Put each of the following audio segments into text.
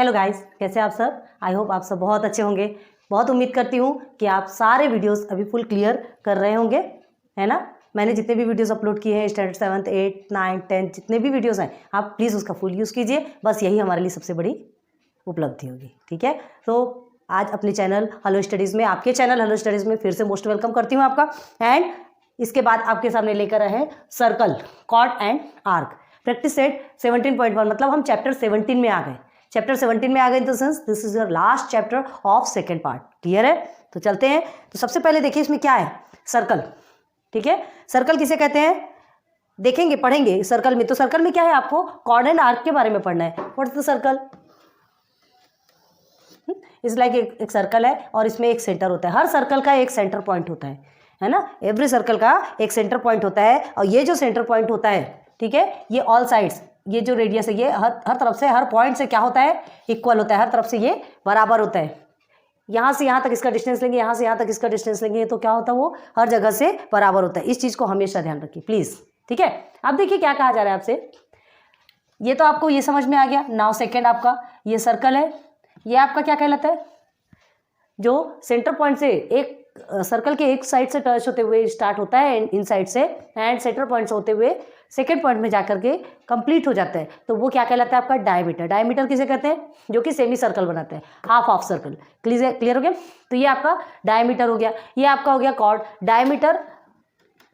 Hello guys, कैसे आप सब। आई होप आप सब बहुत अच्छे होंगे। बहुत उम्मीद करती हूँ कि आप सारे वीडियोस अभी फुल क्लियर कर रहे होंगे, है ना। मैंने जितने भी वीडियोस अपलोड किए हैं standard 7th 8th 9th 10th जितने भी वीडियोस हैं, आप प्लीज़ उसका फुल यूज़ कीजिए। बस यही हमारे लिए सबसे बड़ी उपलब्धि होगी, ठीक है। तो आज अपने चैनल हेलो स्टडीज़ में, आपके चैनल हेलो स्टडीज़ में फिर से मोस्ट वेलकम करती हूँ आपका। एंड इसके बाद आपके सामने लेकर आए हैं circle, chord and arc, practice set 17.1। मतलब हम चैप्टर 17 में आ गए। चैप्टर 17 में आ गए in the sense this is your last chapter of second part. Clear है? तो चलते हैं। तो सबसे पहले देखिए इसमें क्या है, सर्कल। ठीक है, सर्कल किसे कहते हैं देखेंगे, पढ़ेंगे सर्कल में। तो सर्कल में क्या है, आपको कॉर्ड एंड आर्क के बारे में पढ़ना है। What is the circle? इस लाइक एक सर्कल है और इसमें एक सेंटर होता है। हर सर्कल का एक सेंटर पॉइंट होता है ना। एवरी सर्कल का एक सेंटर पॉइंट होता है और ये जो सेंटर पॉइंट होता है, ठीक है, ये ऑल साइड्स, ये जो रेडियस है ये हर तरफ से, हर पॉइंट से क्या होता है, इक्वल होता है। हर तरफ से ये बराबर होता है। यहाँ से यहाँ तक इसका डिस्टेंस लेंगे, यहाँ से यहाँ तक इसका डिस्टेंस लेंगे, तो क्या होता है, वो हर जगह से बराबर होता है। इस चीज़ को हमेशा ध्यान रखिए प्लीज़, ठीक है। अब देखिए क्या कहा जा रहा है आपसे। ये तो आपको ये समझ में आ गया। नाउ सेकेंड, आपका ये सर्कल है, ये आपका क्या कहलाता है, जो सेंटर पॉइंट से एक सर्कल के एक साइड से टच होते हुए स्टार्ट होता है इन साइड से, एंड सेंटर पॉइंट से होते हुए सेकेंड पॉइंट में जाकर के कंप्लीट हो जाता है। तो वो क्या कहलाता है, आपका डायमीटर। डायमीटर किसे कहते हैं, जो कि सेमी सर्कल बनाते हैं, हाफ ऑफ सर्कल। क्लियर हो गया। तो ये आपका डायमीटर हो गया। ये आपका हो गया कॉर्ड। डायमीटर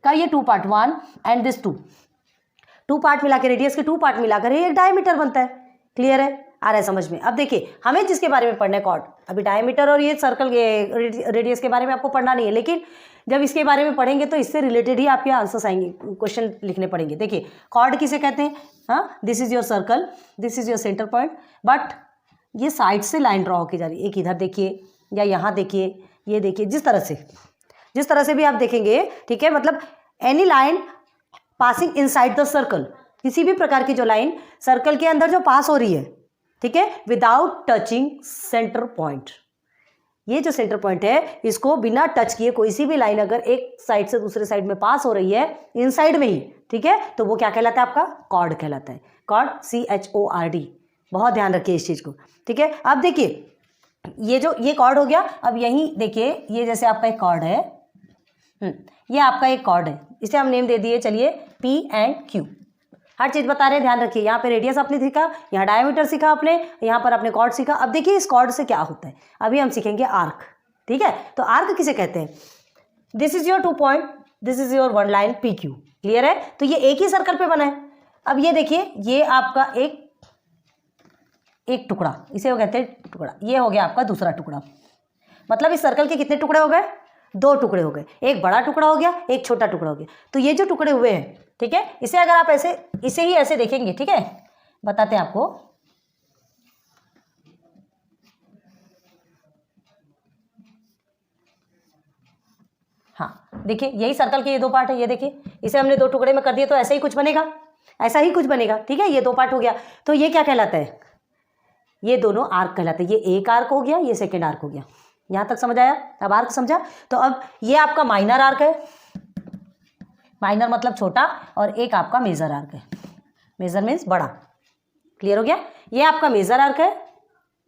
का ये 2 पार्ट, 1 एंड दिस 2 पार्ट मिला के, रेडियस के 2 पार्ट मिलाकर ये एक डायमीटर बनता है। क्लियर है, आ रहा है समझ में। अब देखिए हमें जिसके बारे में पढ़ना है कॉर्ड, अभी डायमीटर और ये सर्कल के रेडियस के बारे में आपको पढ़ना नहीं है, लेकिन जब इसके बारे में पढ़ेंगे तो इससे रिलेटेड ही आपके आंसर्स आएंगे, क्वेश्चन लिखने पड़ेंगे। देखिए कॉर्ड किसे कहते हैं, हाँ, this is your circle, this is your centre point, but ये साइड से लाइन ड्रॉ होकर जा रही है। एक इधर देखिए या यहाँ देखिए, ये देखिए, जिस तरह से भी आप देखेंगे, ठीक है, मतलब any line passing inside the circle, किसी भी प्रकार की जो लाइन सर्कल के अंदर जो पास हो रही है, ठीक है, विदाउट टचिंग सेंटर पॉइंट। ये जो सेंटर पॉइंट है, इसको बिना टच किए कोई सी भी लाइन अगर एक साइड से दूसरे साइड में पास हो रही है इनसाइड में ही, ठीक है, तो वो क्या कहलाता है, आपका कॉर्ड कहलाता है। Cord, CHORD। बहुत ध्यान रखिए इस चीज को, ठीक है। अब देखिए ये कॉर्ड हो गया। अब यही देखिए, ये जैसे आपका एक कॉर्ड है, ये आपका एक कॉर्ड है, इसे हम नेम दे दिए, चलिए P एंड Q। हर चीज बता रहे हैं, ध्यान रखिए। यहाँ पे रेडियस आपने सीखा, यहाँ डायमीटर सीखा आपने, यहाँ पर आपने कॉर्ड सीखा। अब देखिए इस कॉर्ड से क्या होता है, अभी हम सीखेंगे आर्क, ठीक है। तो आर्क किसे कहते हैं, this is your 2 point, this is your 1 line PQ। Clear है? तो ये एक ही सर्कल पे बना है। अब ये देखिए, ये आपका एक टुकड़ा, इसे वो कहते हैं टुकड़ा। ये हो गया आपका दूसरा टुकड़ा। मतलब इस सर्कल के कितने टुकड़े हो गए, 2 टुकड़े हो गए। एक बड़ा टुकड़ा हो गया, एक छोटा टुकड़ा हो गया। तो ये जो टुकड़े हुए हैं, ठीक है, इसे अगर आप इसे ही ऐसे देखेंगे, ठीक है, बताते हैं आपको। हाँ देखिए, यही सर्कल के ये 2 पार्ट है। ये देखिए, इसे हमने 2 टुकड़े में कर दिया तो ऐसा ही कुछ बनेगा, ऐसा ही कुछ बनेगा, ठीक है। ये 2 पार्ट हो गया, तो ये क्या कहलाता है, ये दोनों आर्क कहलाते हैं। ये एक आर्क हो गया, ये सेकेंड आर्क हो गया। यहां तक समझ आया? अब आर्क समझा। तो अब ये आपका माइनर आर्क है, माइनर मतलब छोटा, और एक आपका मेजर आर्क है। मेजर मीन्स बड़ा। क्लियर हो गया? ये आपका मेजर आर्क है,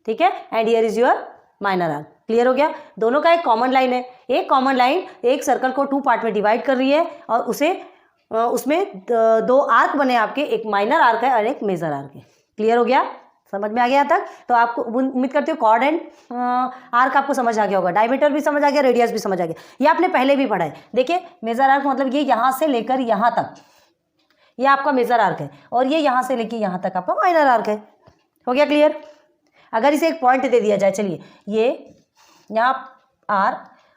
ठीक है, and here is your minor arc. Clear हो गया? दोनों का एक कॉमन लाइन है। एक कॉमन लाइन एक सर्कल को 2 पार्ट में डिवाइड कर रही है और उसमें 2 आर्क बने आपके, एक माइनर आर्क है और एक मेजर आर्क है। क्लियर हो गया? समझ में आ गया तक? तो आपको उम्मीद करती हूँ कॉर्ड एंड आर्क आपको समझ आ गया होगा। डायमीटर भी समझ आ गया, रेडियस भी समझ आ गया। ये आपने पहले भी पढ़ा है। देखिए मेजर आर्क मतलब ये यहाँ से लेकर यहाँ तक, ये आपका मेजर आर्क है, और ये यहाँ से लेकर यहाँ तक आपका माइनर आर्क है। हो गया क्लियर? अगर इसे एक पॉइंट दे दिया जाए, चलिए ये यहाँ R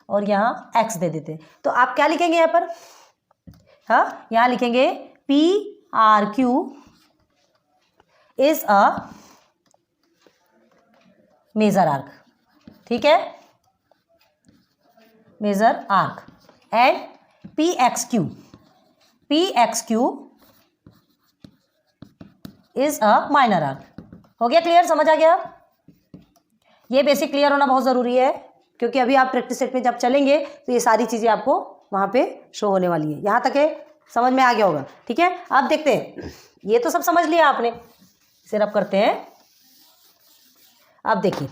और यहाँ X दे देते, तो आप क्या लिखेंगे यहाँ पर, हाँ, यहाँ लिखेंगे PRQ is a major arc, ठीक है, major arc. And PXQ is a minor arc. हो गया क्लियर? समझ आ गया? ये बेसिक क्लियर होना बहुत ज़रूरी है, क्योंकि अभी आप प्रैक्टिस सेट में जब चलेंगे तो ये सारी चीज़ें आपको वहाँ पे शो होने वाली है। यहाँ तक है, समझ में आ गया होगा, ठीक है। अब देखते हैं, ये तो सब समझ लिया आपने। सिर्फ करते हैं अब देखिए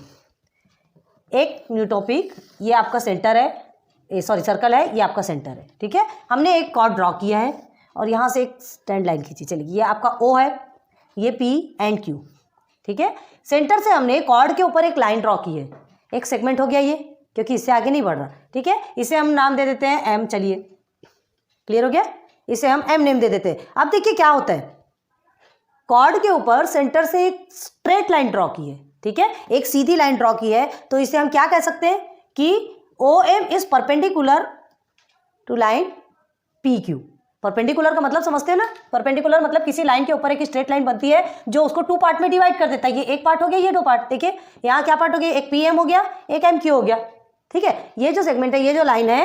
एक न्यू टॉपिक, ये आपका सेंटर है, सॉरी सर्कल है, ये आपका सेंटर है, ठीक है। हमने एक कॉर्ड ड्रॉ किया है और यहाँ से एक स्टैंड लाइन खींची, चलिए ये आपका ओ है, ये पी एंड क्यू, ठीक है। सेंटर से हमने कॉर्ड के ऊपर एक लाइन ड्रॉ की है, एक सेगमेंट हो गया ये, क्योंकि इससे आगे नहीं बढ़ रहा, ठीक है। इसे हम नाम दे देते हैं एम, चलिए क्लियर हो गया, इसे हम एम नेम दे देते हैं। अब देखिए क्या होता है, कॉर्ड के ऊपर सेंटर से एक स्ट्रेट लाइन ड्रॉ की है, ठीक है, एक सीधी लाइन ड्रॉ की है, तो इसे हम क्या कह सकते हैं कि O M is perpendicular to line P Q. Perpendicular का मतलब समझते हैं ना, परपेंडिकुलर मतलब किसी लाइन के ऊपर एक स्ट्रेट लाइन बनती है जो उसको टू पार्ट में डिवाइड कर देता है। ये एक पार्ट हो गया, ये दो पार्ट, देखिए यहाँ क्या पार्ट हो गया, एक पी एम हो गया, एक एम क्यू हो गया, ठीक है। ये जो सेगमेंट है, ये जो लाइन है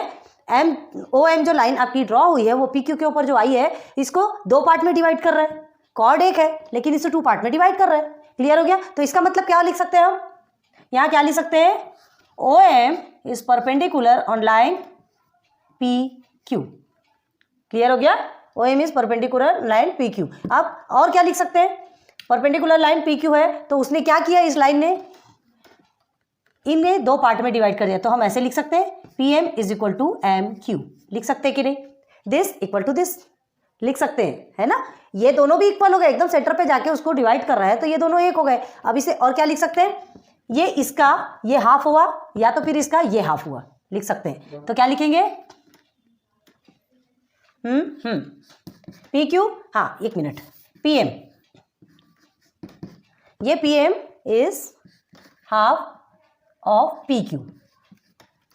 एम ओ एम, जो लाइन आपकी ड्रॉ हुई है वो पी क्यू के ऊपर जो आई है, इसको दो पार्ट में डिवाइड कर रहा है। कॉर्ड एक है लेकिन इसे टू पार्ट में डिवाइड कर रहा है, क्लियर हो गया। तो इसका मतलब क्या लिख सकते हैं हम, यहाँ क्या लिख सकते हैं, O M is perpendicular on line P Q, clear हो गया, O M is perpendicular line P Q. अब और क्या लिख सकते हैं, परपेंडिकुलर लाइन पी क्यू है तो उसने क्या किया, इस लाइन ने इन्हें दो पार्ट में डिवाइड कर दिया, तो हम ऐसे लिख सकते हैं P M is equal to M Q, लिख सकते हैं कि नहीं, दिस इक्वल टू दिस लिख सकते हैं, है ना। ये दोनों भी इक्वल हो गए, एकदम सेंटर पे जाके उसको डिवाइड कर रहा है तो ये दोनों एक हो गए। अब इसे और क्या लिख सकते हैं, ये इसका ये हाफ हुआ या तो फिर इसका ये हाफ हुआ, लिख सकते हैं। तो क्या लिखेंगे, पी क्यू, हाँ एक मिनट, पी एम, ये P M is half of P Q,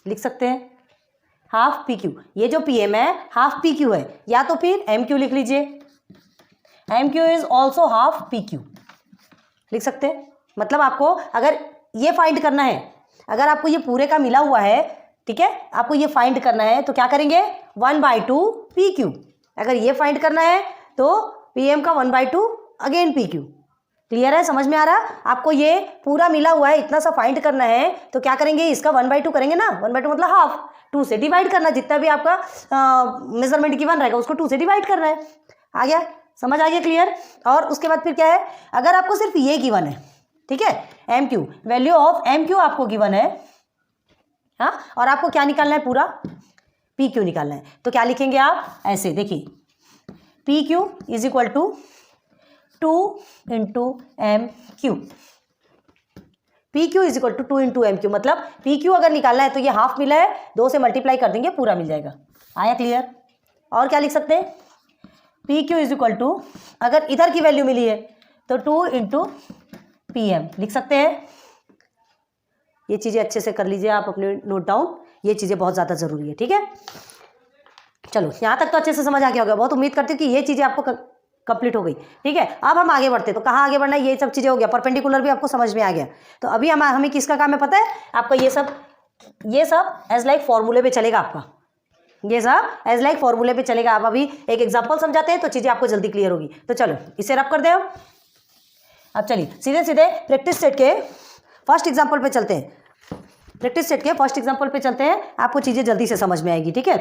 लिख सकते हैं हाफ पी क्यू। ये जो पी एम है हाफ पी क्यू है, या तो फिर एम क्यू लिख लीजिए, M Q is also half P Q, लिख सकते हैं। मतलब आपको अगर ये फाइंड करना है, अगर आपको ये पूरे का मिला हुआ है, ठीक है, आपको ये फाइंड करना है तो क्या करेंगे, 1/2 पी क्यू। अगर ये फाइंड करना है तो पी एम का 1/2 अगेन पी क्यू, क्लियर है, समझ में आ रहा। आपको ये पूरा मिला हुआ है, इतना सा फाइंड करना है तो क्या करेंगे, इसका 1/2 करेंगे ना, 1/2 मतलब हाफ, 2 से डिवाइड करना, जितना भी आपका मेजरमेंट गिवन रहेगा उसको 2 से डिवाइड करना है। आ गया, समझ आ गया, क्लियर। और उसके बाद फिर क्या है, अगर आपको सिर्फ ये गिवन है, ठीक है, M Q, value of M Q आपको गिवन है, हाँ, और आपको क्या निकालना है, पूरा पी क्यू निकालना है, तो क्या लिखेंगे आप, ऐसे देखिए, P Q is equal to 2 into M Q, P Q is equal to 2 into M Q, मतलब पी क्यू अगर निकालना है तो ये हाफ मिला है, 2 से मल्टीप्लाई कर देंगे पूरा मिल जाएगा। आया क्लियर। और क्या लिख सकते हैं, P Q is equal to, अगर इधर की वैल्यू मिली है तो 2 इंटू पी एम लिख सकते हैं। ये चीज़ें अच्छे से कर लीजिए आप, अपने नोट डाउन, ये चीज़ें बहुत ज़्यादा ज़रूरी है, ठीक है। चलो यहाँ तक तो अच्छे से समझ आ गया होगा, बहुत उम्मीद करती हूँ कि ये चीज़ें आपको कंप्लीट हो गई, ठीक है। अब हम आगे बढ़ते, तो कहाँ आगे बढ़ना है, ये सब चीज़ें हो गया, परपेंडिकुलर भी आपको समझ में आ गया। तो अभी हमें किसका काम है पता है आपका, ये सब एज लाइक फॉर्मूले पे चलेगा आपका, ये सब एज लाइक फॉर्मूले पे चलेगा। आप अभी एक एग्जांपल समझाते हैं तो चीज़ें आपको जल्दी क्लियर होगी। तो चलो इसे रब कर दे हम। अब चलिए सीधे सीधे प्रैक्टिस सेट के फर्स्ट एग्जाम्पल पे चलते हैं, प्रैक्टिस सेट के फर्स्ट एग्जाम्पल पे चलते हैं, आपको चीज़ें जल्दी से समझ में आएगी, ठीक है।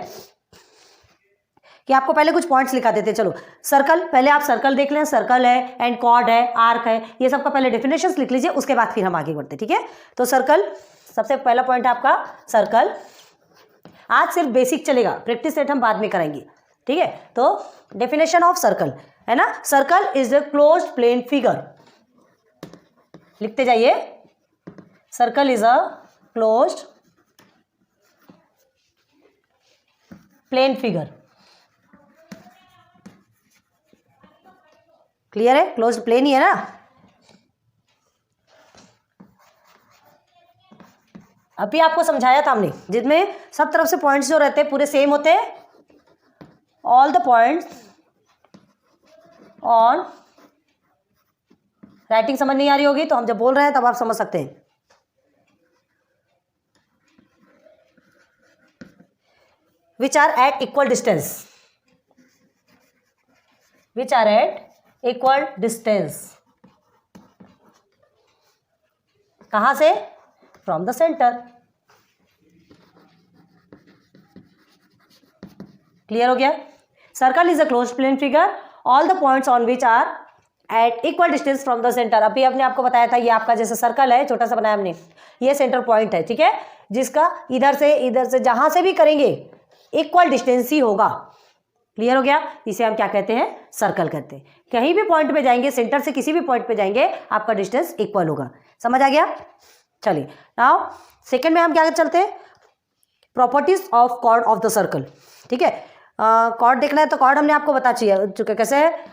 कि आपको पहले कुछ पॉइंट्स लिखा देते हैं। चलो सर्कल, पहले आप सर्कल देख लें, सर्कल है एंड कॉर्ड है, आर्क है, ये सब का पहले डेफिनेशंस लिख लीजिए, उसके बाद फिर हम आगे बढ़ते, ठीक है। तो सर्कल, सबसे पहला पॉइंट है आपका सर्कल। आज सिर्फ बेसिक चलेगा, प्रैक्टिस सेट हम बाद में कराएंगे, ठीक है। तो डेफिनेशन ऑफ सर्कल है ना, circle is a closed plane figure, लिखते जाइए, circle is a closed plane figure, clear है, क्लोज्ड प्लेन ही है ना। अभी आपको समझाया था हमने, जिसमें सब तरफ से पॉइंट्स जो रहते हैं पूरे सेम होते हैं, all the points on, writing समझ नहीं आ रही होगी तो हम जब बोल रहे हैं तब आप समझ सकते हैं। Which are at equal distance, which are at equal distance, कहां से, फ्रॉम द सेंटर, क्लियर हो गया। Circle is a closed plane figure, all the points on which are at equal distance from the centre. अभी आपने आपको बताया था ये आपका जैसे सर्कल है, छोटा सा बनाया हमने, ये सेंटर पॉइंट है, ठीक है, जिसका इधर से जहां से भी करेंगे इक्वल डिस्टेंस ही होगा। क्लियर हो गया? इसे हम क्या कहते हैं? सर्कल कहते हैं। कहीं भी पॉइंट पे जाएंगे, सेंटर से किसी भी पॉइंट पे जाएंगे, आपका डिस्टेंस इक्वल होगा। समझ आ गया? चलिए नाउ सेकंड में हम क्या चलते हैं, properties of chord of the circle. ठीक है, कॉर्ड देखना है तो कॉर्ड हमने आपको बता चुके कैसे है,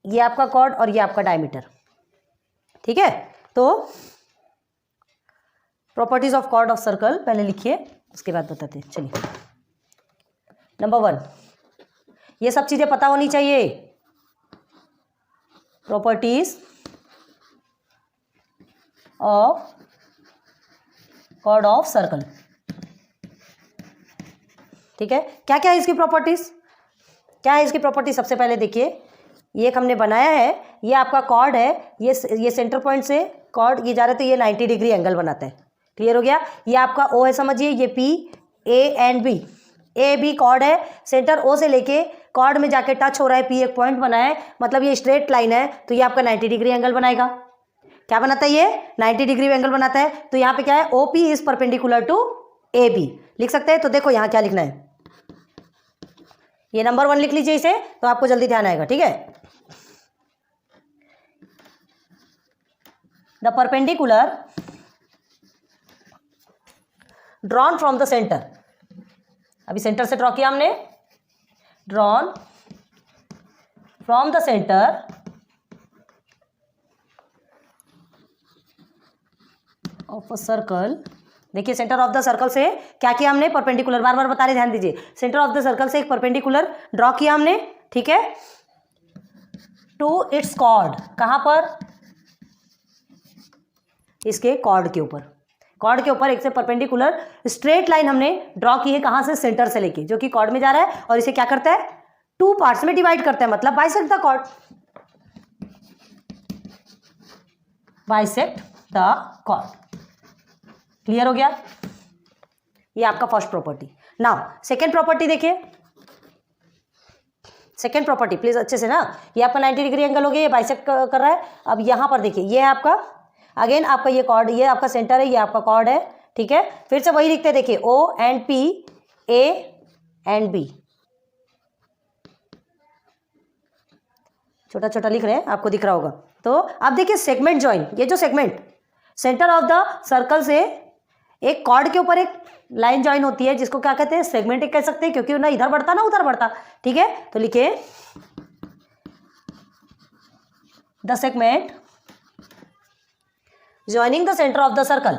ये आपका कॉर्ड और ये आपका डायमीटर। ठीक है, तो properties of chord of circle पहले लिखिए, उसके बाद बताते हैं। चलिए, नंबर 1, ये सब चीजें पता होनी चाहिए। Properties of chord of circle. ठीक है, क्या क्या है इसकी प्रॉपर्टीज? क्या है इसकी प्रॉपर्टी? सबसे पहले देखिए, ये एक हमने बनाया है, ये आपका कॉर्ड है, ये सेंटर पॉइंट से कॉर्ड ये जा रहा है तो ये 90 डिग्री एंगल बनाता है। क्लियर हो गया? ये आपका ओ है, समझिए, ये P, A and B, A B chord है, सेंटर ओ से लेके कॉर्ड में जाके टच हो रहा है, पी एक पॉइंट बना है, मतलब ये स्ट्रेट लाइन है, तो ये आपका 90 डिग्री एंगल बनाएगा। क्या बनाता है ये? 90 डिग्री एंगल बनाता है। तो यहाँ पे क्या है, O P is perpendicular to A B, लिख सकते हैं। तो देखो यहाँ क्या लिखना है, ये नंबर 1 लिख लीजिए इसे, तो आपको जल्दी ध्यान आएगा। ठीक है, the perpendicular drawn from the centre. अभी सेंटर से ड्रॉ किया हमने, drawn from the centre of a circle. देखिए, सेंटर ऑफ द सर्कल से क्या किया हमने, परपेंडिकुलर, बार बार बता रहे, ध्यान दीजिए। सेंटर ऑफ द सर्कल से एक परपेंडिकुलर ड्रॉ किया हमने, ठीक है, टू इट्स कॉर्ड। कहां पर? इसके कॉर्ड के ऊपर, कॉर्ड के ऊपर एक से परपेंडिकुलर स्ट्रेट लाइन हमने ड्रॉ की है। कहां से? सेंटर से लेके, जो कि कॉर्ड में जा रहा है, और इसे क्या करता है, 2 पार्ट्स में डिवाइड करता है, मतलब bisect the chord, bisect the chord. Clear हो गया? ये आपका first property. Now second property देखिए, सेकेंड प्रॉपर्टी प्लीज अच्छे से ना, ये आपका 90 डिग्री एंगल हो गया, ये बाइसेक्ट कर रहा है। अब यहां पर देखिए, ये है आपका, अगेन आपका ये कॉर्ड, ये आपका सेंटर है, ये आपका कॉर्ड है। ठीक है, फिर से वही लिखते हैं, देखिए, O and P, A and B, छोटा छोटा लिख रहे हैं, आपको दिख रहा होगा। तो अब देखिए सेगमेंट ज्वाइन, ये जो segment centre of the circle से एक कॉर्ड के ऊपर एक लाइन ज्वाइन होती है, जिसको क्या कहते हैं, सेगमेंट कह सकते हैं, क्योंकि ना इधर बढ़ता ना उधर बढ़ता। ठीक है, तो लिखिए, the segment joining the centre of the circle,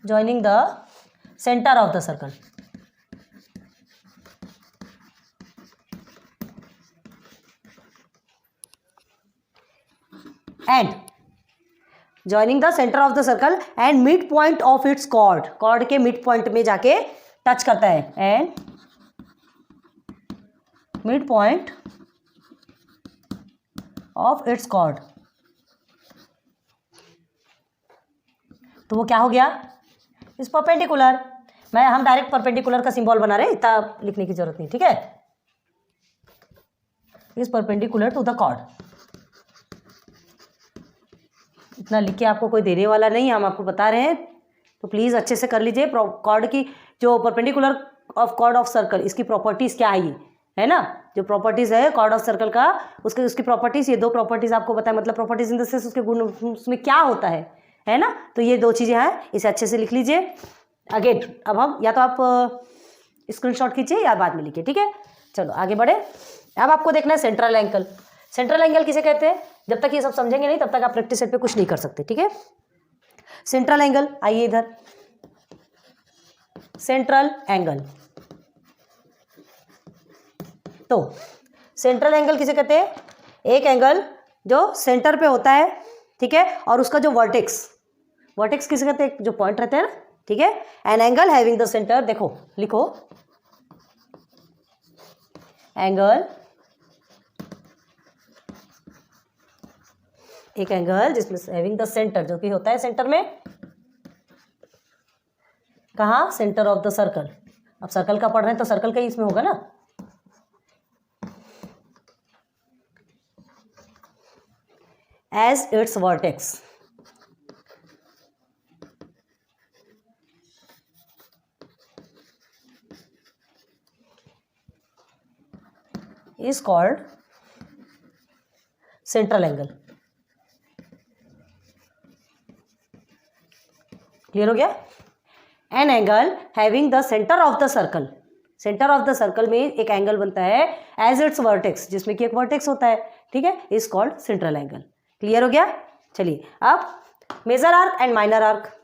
joining the centre of the circle, and joining the centre of the circle and mid point of its chord, chord के मिड पॉइंट में जाके टच करता है, and mid point of its chord. तो वो क्या हो गया, इस परपेंडिकुलर। हम डायरेक्ट परपेंडिकुलर का सिंबल बना रहे हैं, इतना लिखने की जरूरत नहीं। ठीक है, इस परपेंडिकुलर टू द कॉर्ड, इतना लिख के आपको कोई देने वाला नहीं, हम आपको बता रहे हैं, तो प्लीज़ अच्छे से कर लीजिए। कॉर्ड की जो perpendicular of chord of circle, इसकी प्रॉपर्टीज़ क्या है, ये है ना, जो प्रॉपर्टीज़ है कॉर्ड ऑफ सर्कल का, उसकी प्रॉपर्टीज़, ये 2 प्रॉपर्टीज़ आपको बताया, मतलब प्रॉपर्टीज़ इन द सेंस उसके गुण, उसमें क्या होता है ना। तो ये 2 चीज़ें हैं, इसे अच्छे से लिख लीजिए। अगेन अब हम, या तो आप स्क्रीनशॉट खींचिए या बाद में लिखिए। ठीक है, चलो आगे बढ़े। अब आपको देखना है सेंट्रल एंगल। सेंट्रल एंगल किसे कहते हैं? जब तक ये सब समझेंगे नहीं, तब तक आप प्रैक्टिस सेट पे कुछ नहीं कर सकते। ठीक है, सेंट्रल एंगल, आइए इधर, सेंट्रल एंगल। तो सेंट्रल एंगल किसे कहते हैं? एक एंगल जो सेंटर पे होता है, ठीक है, और उसका जो वर्टेक्स किसे कहते हैं? जो पॉइंट रहते हैं ना। ठीक है, N angle having the centre, देखो लिखो, एंगल, एक एंगल जिसमें हैविंग द सेंटर, जो कि होता है सेंटर में, कहाँ? सेंटर ऑफ द सर्कल, अब सर्कल का पढ़ रहे हैं तो सर्कल का ही इसमें होगा ना। As its vertex is called central angle। Clear हो गया। An angle having the centre of the circle, centre of the circle में एक एंगल बनता है एज इट्स वर्टेक्स, जिसमें कि एक वर्टेक्स होता है, ठीक है, is called central angle. Clear हो गया। चलिए अब major arc and minor arc.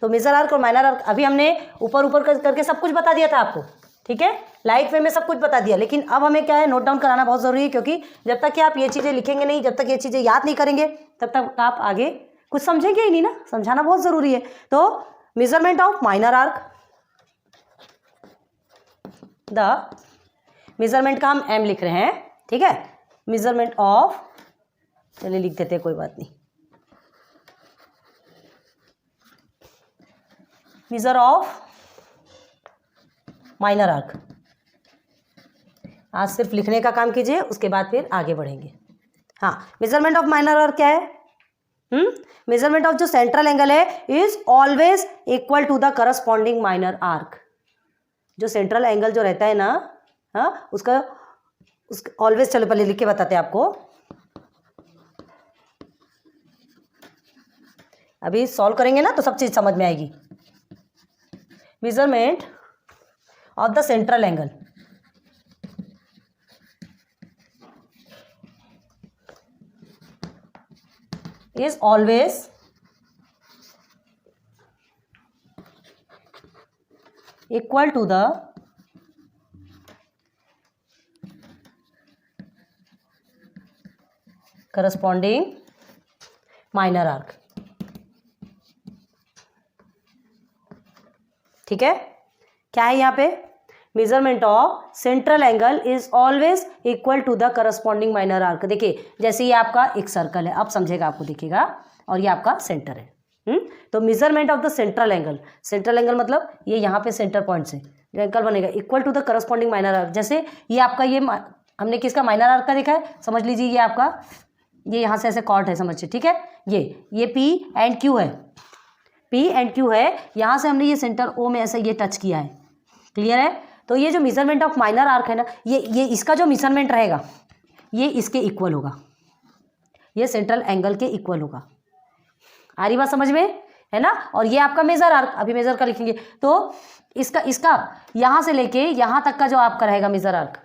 तो मेजर आर्क और माइनर आर्क अभी हमने ऊपर ऊपर करके सब कुछ बता दिया था आपको, ठीक है, लाइट वे में सब कुछ बता दिया। लेकिन अब हमें क्या है, नोट डाउन कराना बहुत जरूरी है, क्योंकि जब तक कि आप ये चीज़ें लिखेंगे नहीं, जब तक ये चीज़ें याद नहीं करेंगे, तब तक आप आगे कुछ समझेंगे ही नहीं ना। समझाना बहुत जरूरी है। तो measurement of minor arc, the measurement का हम एम लिख रहे हैं, ठीक है, मेजरमेंट ऑफ, चलिए लिख देते हैं, कोई बात नहीं, मेजर ऑफ माइनर आर्क। आज सिर्फ लिखने का काम कीजिए, उसके बाद फिर आगे बढ़ेंगे। हाँ, मेजरमेंट ऑफ माइनर आर्क क्या है? मेजरमेंट ऑफ जो सेंट्रल एंगल है is always equal to the corresponding minor arc. जो सेंट्रल एंगल जो रहता है ना, हाँ, उसका ऑलवेज, चलो पहले लिख के बताते हैं आपको। अभी सॉल्व करेंगे ना तो सब चीज समझ में आएगी। Measurement of the central angle is always equal to the corresponding minor arc। ठीक है, क्या है यहाँ पे? Measurement of central angle is always equal to the corresponding minor arc. देखिए, जैसे ये आपका एक सर्कल है, अब समझेगा आपको, दिखेगा, और ये आपका सेंटर है। तो measurement of the central angle, central angle मतलब ये यहाँ पे सेंटर पॉइंट से जो एंगल बनेगा equal to the corresponding minor arc. जैसे ये आपका, ये हमने किसका माइनर आर्क का देखा है, समझ लीजिए, ये आपका, ये यहाँ से ऐसे कॉर्ड है, समझिए, ठीक है, ये पी एंड क्यू है, पी एंड क्यू है, यहाँ से हमने ये सेंटर ओ में ऐसे ये टच किया है। क्लियर है। तो ये जो मेजरमेंट ऑफ माइनर आर्क है ना, ये इसका जो मेजरमेंट रहेगा ये इसके इक्वल होगा, ये सेंट्रल एंगल के इक्वल होगा। आ रही बात समझ में, है ना। और ये आपका मेजर आर्क, अभी मेजर का लिखेंगे, तो इसका यहाँ से लेके यहाँ तक का जो आपका रहेगा मेजर आर्क।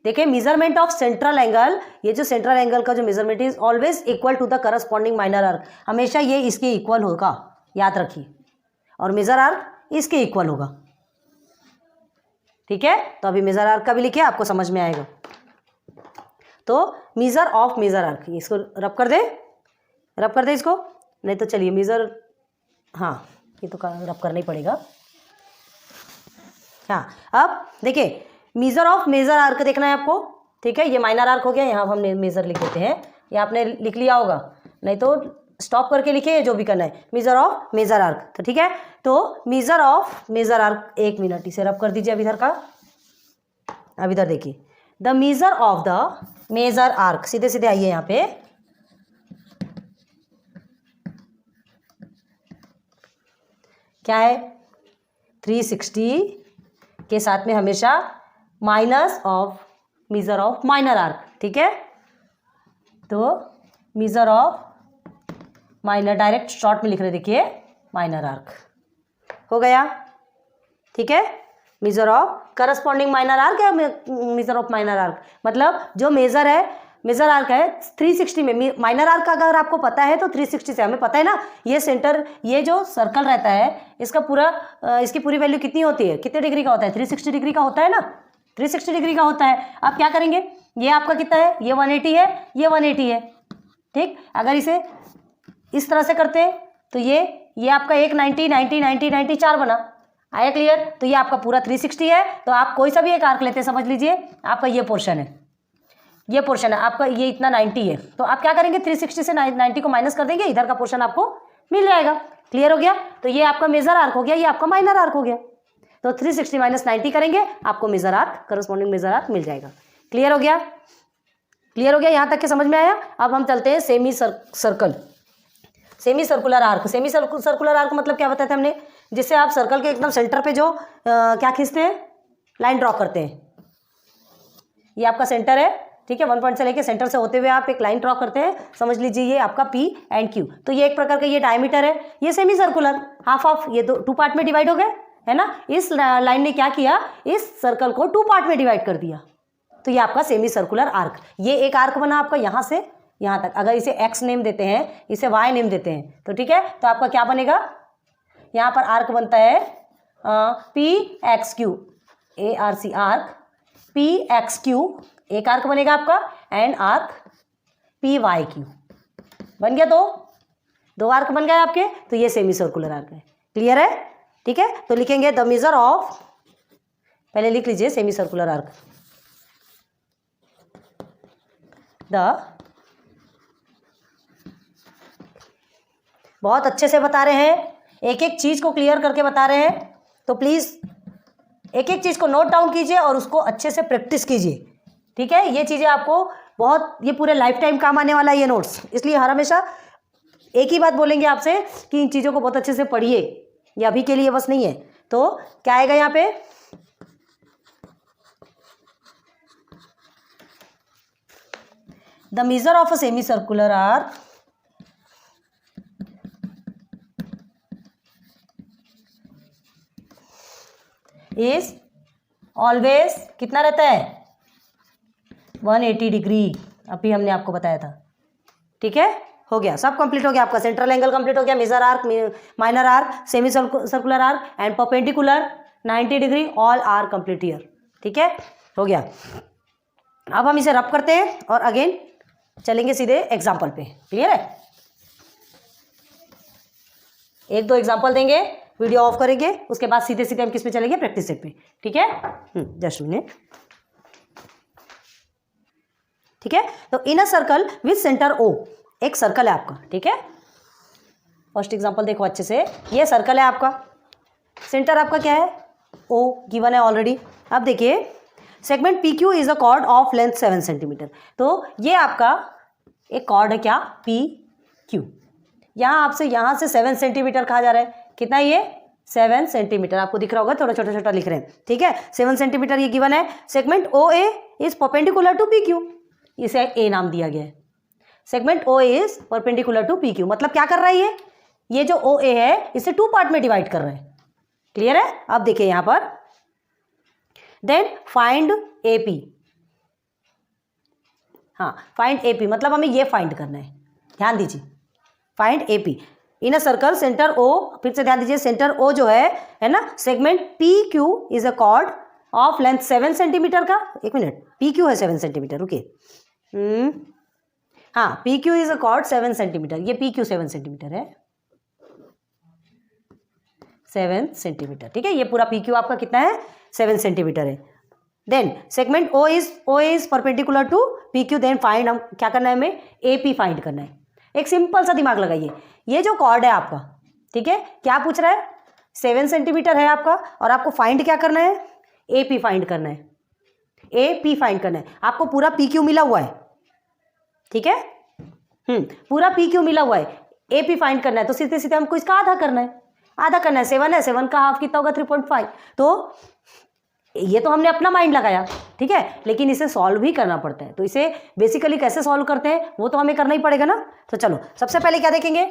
देखिए, मेजरमेंट ऑफ सेंट्रल एंगल, ये जो सेंट्रल एंगल का जो measurement is always equal to the corresponding minor arc, हमेशा ये इसके इक्वल होगा, याद रखिए, और मेजर आर्क इसके इक्वल होगा। ठीक है, तो अभी मेजर आर्क का भी लिखिए, आपको समझ में आएगा। तो मेजर ऑफ मेजर आर्क, इसको रब कर दे इसको, नहीं तो चलिए मेजर, हाँ ये तो रब करना ही पड़ेगा। हाँ, अब देखिए, मेजर ऑफ मेजर आर्क देखना है आपको, ठीक है, ये माइनर आर्क हो गया, यहाँ हम मेजर लिख देते हैं, ये आपने लिख लिया होगा, नहीं तो स्टॉप करके लिखिए, जो भी करना है, मेजर ऑफ मेजर आर्क। तो ठीक है, तो major of major arc, 1 minute इसे रब कर दीजिए। अब इधर का, अब इधर देखिए, the major of the major arc, सीधे सीधे आइए यहाँ पे, क्या है, 360 के साथ में हमेशा minus of measure of minor arc. ठीक है, तो major of minor, direct short में लिख रहे, देखिए, माइनर आर्क हो गया। ठीक है, measure of corresponding minor arc या मेजर ऑफ माइनर आर्क, मतलब जो मेजर आर्क है 360 में, माइनर आर्क का अगर आपको पता है तो 360 से, हमें पता है ना, ये सेंटर, ये जो सर्कल रहता है, इसका पूरा, इसकी पूरी वैल्यू कितनी होती है, कितने डिग्री का होता है, 360 डिग्री का होता है ना, 360 डिग्री का होता है। आप क्या करेंगे, ये आपका कितना है, ये 180 है, ये 180 है। ठीक, अगर इसे इस तरह से करते हैं तो ये आपका 190 90 90 90 4 बना, आया क्लियर। तो ये आपका पूरा 360 है, तो आप कोई सा भी एक आर्क लेते हैं, समझ लीजिए आपका ये पोर्शन है, ये पोर्शन है आपका, ये इतना 90 है, तो आप क्या करेंगे, 360 से 90 को माइनस कर देंगे, इधर का पोर्शन आपको मिल जाएगा। क्लियर हो गया। तो ये आपका मेजर आर्क हो गया, ये आपका माइनर आर्क हो गया। तो 360 माइनस 90 करेंगे, आपको major arc, corresponding major arc मिल जाएगा। क्लियर हो गया? क्लियर हो गया? यहाँ तक के समझ में आया? अब हम चलते हैं semi circle, semi circular arc. Semi circular arc मतलब क्या बताया था हमने? जिससे आप सर्कल के एकदम सेंटर पे जो क्या खींचते हैं, लाइन ड्रॉ करते हैं। ये आपका सेंटर है, ठीक है, 1 पॉइंट से लेके सेंटर से होते हुए आप एक लाइन ड्रॉ करते हैं, समझ लीजिए ये आपका P एंड Q। तो ये एक प्रकार का ये डायमीटर है, ये सेमी सर्कुलर, हाफ ऑफ, ये 2 पार्ट में डिवाइड हो गए, है ना। इस लाइन ने क्या किया, इस सर्कल को 2 पार्ट में डिवाइड कर दिया, तो ये आपका सेमी सर्कुलर आर्क। ये एक आर्क बना आपका यहाँ से यहाँ तक। अगर इसे X नेम देते हैं, इसे Y नेम देते हैं, तो ठीक है, तो आपका क्या बनेगा, यहाँ पर आर्क बनता है PXQ, ARC आर्क, PXQ एक आर्क बनेगा आपका, एंड आर्क PYQ बन गया। 2 आर्क बन गए आपके, तो ये सेमी सर्कुलर आर्क है। क्लियर है? ठीक है, तो लिखेंगे द मेजर ऑफ, पहले लिख लीजिए सेमी सर्कुलर आर्क, बहुत अच्छे से बता रहे हैं, एक एक चीज को क्लियर करके बता रहे हैं, तो प्लीज एक एक चीज को नोट डाउन कीजिए और उसको अच्छे से प्रैक्टिस कीजिए, ठीक है। ये चीजें आपको बहुत, ये पूरे लाइफ टाइम काम आने वाला है ये नोट्स, इसलिए हर हमेशा एक ही बात बोलेंगे आपसे कि इन चीजों को बहुत अच्छे से पढ़िए, ये अभी के लिए बस नहीं है। तो क्या आएगा यहाँ पे, the major of a semi circular arc is always कितना रहता है, 180 डिग्री। अभी हमने आपको बताया था, ठीक है। हो गया, सब कंप्लीट हो गया आपका, सेंट्रल एंगल कंप्लीट हो गया, major arc, minor arc, semi circular arc and perpendicular 90 degree, all are complete here, ठीक है, हो गया। अब हम इसे रब करते हैं और अगेन चलेंगे सीधे एग्जाम्पल पे। क्लियर है? 1-2 एग्जाम्पल देंगे, वीडियो ऑफ करेंगे, उसके बाद सीधे सीधे हम किस पे चलेंगे, प्रैक्टिस सेट पे, ठीक है। जस्ट मिनट, ठीक है। तो in a circle with centre O, एक सर्कल है आपका, ठीक है। फर्स्ट एग्जांपल देखो अच्छे से, ये सर्कल है आपका, सेंटर आपका क्या है, O गिवन है ऑलरेडी। अब देखिए, segment PQ is a cord of length 7 centimetre. तो ये आपका एक कॉर्ड है क्या, PQ, यहाँ आपसे यहाँ से 7 सेंटीमीटर कहा जा रहा है, कितना ये 7 सेंटीमीटर, आपको दिख रहा होगा, थोड़ा छोटा छोटा लिख रहे हैं, ठीक है। 7 सेंटीमीटर ये गिवन है। Segment OA is perpendicular to PQ, इसे A नाम दिया गया है। Segment OA is perpendicular to PQ, मतलब क्या कर रहा है ये जो OA है इसे 2 पार्ट में डिवाइड कर रहे हैं। क्लियर है? अब देखिए यहां पर, देन फाइंड AP, हाँ फाइंड AP मतलब हमें ये फाइंड करना है, ध्यान दीजिए, find AP in a circle centre O, फिर से ध्यान दीजिए, सेंटर O जो है ना, segment PQ is a cord of length 7 centimetre का, एक मिनट, PQ है 7 सेंटीमीटर, रुकिए, हाँ PQ is a cord 7 centimetre, ये PQ 7 सेंटीमीटर है, 7 सेंटीमीटर, ठीक है। ये पूरा PQ आपका कितना है, 7 सेंटीमीटर है। Then segment O is perpendicular to PQ, then find, हम क्या करना है, हमें AP फाइंड करना है। एक सिंपल सा दिमाग लगाइए, ये जो कॉर्ड है आपका, ठीक है, क्या पूछ रहा है, 7 सेंटीमीटर है आपका, और आपको फाइंड क्या करना है, AP फाइंड करना है, AP फाइंड करना है। आपको पूरा PQ मिला हुआ है, ठीक है, पूरा PQ मिला हुआ है, AP फाइंड करना है, तो सीधे सीधे हमको इसका आधा करना है, आधा करना है, 7 है, 7 का हाफ कितना होगा, 3.5। तो ये तो हमने अपना माइंड लगाया, ठीक है, लेकिन इसे सॉल्व भी करना पड़ता है। तो इसे बेसिकली कैसे सॉल्व करते हैं वो तो हमें करना ही पड़ेगा ना। तो चलो सबसे पहले क्या देखेंगे,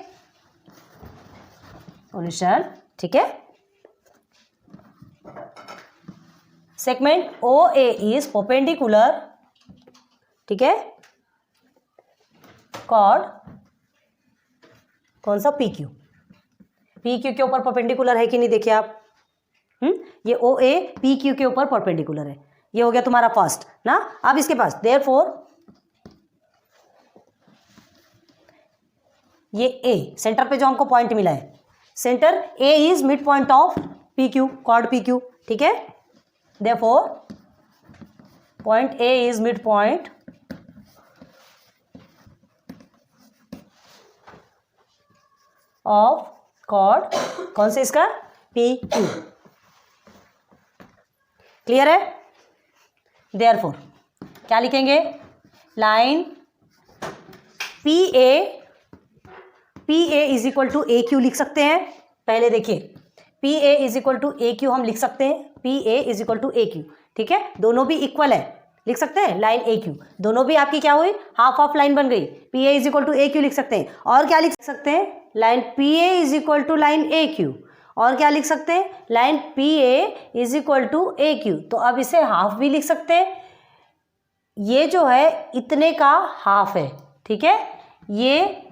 सॉल्यूशन, ठीक है। सेगमेंट OA इज परपेंडिकुलर, ठीक है, कॉर्ड कौन सा, PQ के ऊपर परपेंडिकुलर है कि नहीं, देखिए आप, ये OA PQ के ऊपर परपेंडिकुलर है, ये हो गया तुम्हारा फर्स्ट ना। अब इसके पास देयरफॉर ये A सेंटर पे जो हमको पॉइंट मिला है, centre A is mid point of PQ, chord PQ, ठीक है। Therefore point A is mid point of chord कौन से, इसका PQ, क्लियर है? देयरफॉर क्या लिखेंगे? Line P A is equal to A Q लिख सकते हैं। पहले देखिए, P A is equal to A Q हम लिख सकते हैं, P A is equal to A Q, ठीक है, दोनों भी इक्वल है, लिख सकते हैं लाइन ए क्यू, दोनों भी आपकी क्या हुई, हाफ ऑफ लाइन बन गई, P A is equal to A Q लिख सकते हैं। और क्या लिख सकते हैं? Line P A is equal to line A Q. और क्या लिख सकते हैं? Line P A is equal to A Q. तो अब इसे हाफ भी लिख सकते हैं, ये जो है इतने का हाफ है, ठीक है, ये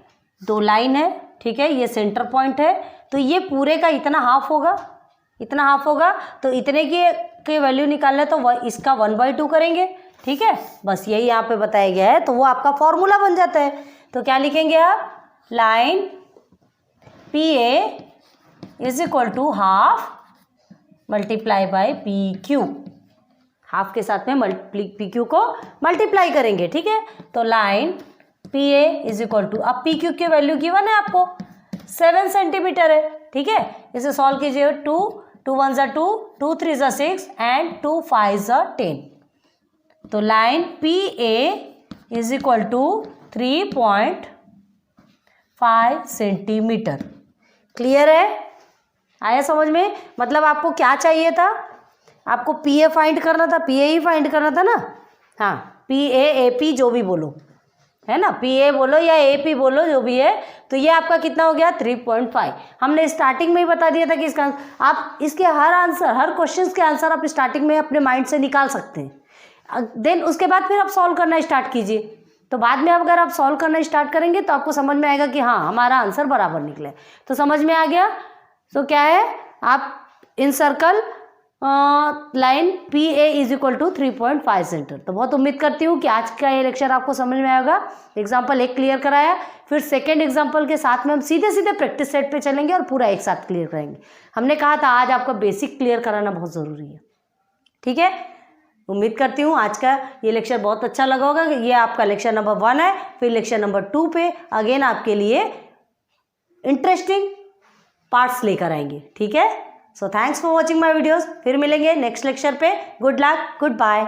दो लाइन है, ठीक है, ये सेंटर पॉइंट है, तो ये पूरे का इतना हाफ होगा, इतना हाफ होगा, तो इतने की वैल्यू निकालना है तो इसका 1/2 करेंगे, ठीक है, बस यही यहाँ पे बताया गया है, तो वो आपका फॉर्मूला बन जाता है। तो क्या लिखेंगे आप? Line P A is equal to half multiply by P Q, half के साथ में पी क्यू को मल्टीप्लाई करेंगे, ठीक है। तो line P A is equal to, अब पी क्यू की वैल्यू गिवन है आपको 7 सेंटीमीटर है, ठीक है, इसे सॉल्व कीजिए। 2 1 ज़ा 2, 2 3 ज़ा 6 एंड 2 5 ज़ा 10। तो line P A is equal to 3.5 centimetre. Clear है? आया समझ में? मतलब आपको क्या चाहिए था? आपको पी ए फाइंड करना था, पी ए ही फाइंड करना था ना। हाँ, पी ए पी जो भी बोलो, है ना, पी ए बोलो या ए पी बोलो, जो भी है। तो ये आपका कितना हो गया? 3.5। हमने स्टार्टिंग में ही बता दिया था कि इसका आप इसके हर आंसर, हर क्वेश्चंस के आंसर आप स्टार्टिंग में अपने माइंड से निकाल सकते हैं। देन उसके बाद फिर आप सॉल्व करना स्टार्ट कीजिए। तो बाद में अगर आप सॉल्व करना स्टार्ट करेंगे तो आपको समझ में आएगा कि हाँ, हमारा आंसर बराबर निकले। तो समझ में आ गया? तो क्या है, आप in circle line P A is equal to 3.5 centimetre. तो बहुत उम्मीद करती हूँ कि आज का ये लेक्चर आपको समझ में आएगा। एग्जाम्पल एक क्लियर कराया, फिर सेकेंड एग्जाम्पल के साथ में हम सीधे सीधे प्रैक्टिस सेट पे चलेंगे और पूरा एक साथ क्लियर करेंगे। हमने कहा था आज आपका बेसिक क्लियर कराना बहुत ज़रूरी है, ठीक है। उम्मीद करती हूँ आज का ये लेक्चर बहुत अच्छा लगा होगा। ये आपका लेक्चर नंबर 1 है। फिर लेक्चर नंबर 2 पे अगेन आपके लिए इंटरेस्टिंग पार्ट्स लेकर आएंगे, ठीक है। So thanks for watching my videos. फिर मिलेंगे नेक्स्ट लेक्चर पे। Good luck, good bye.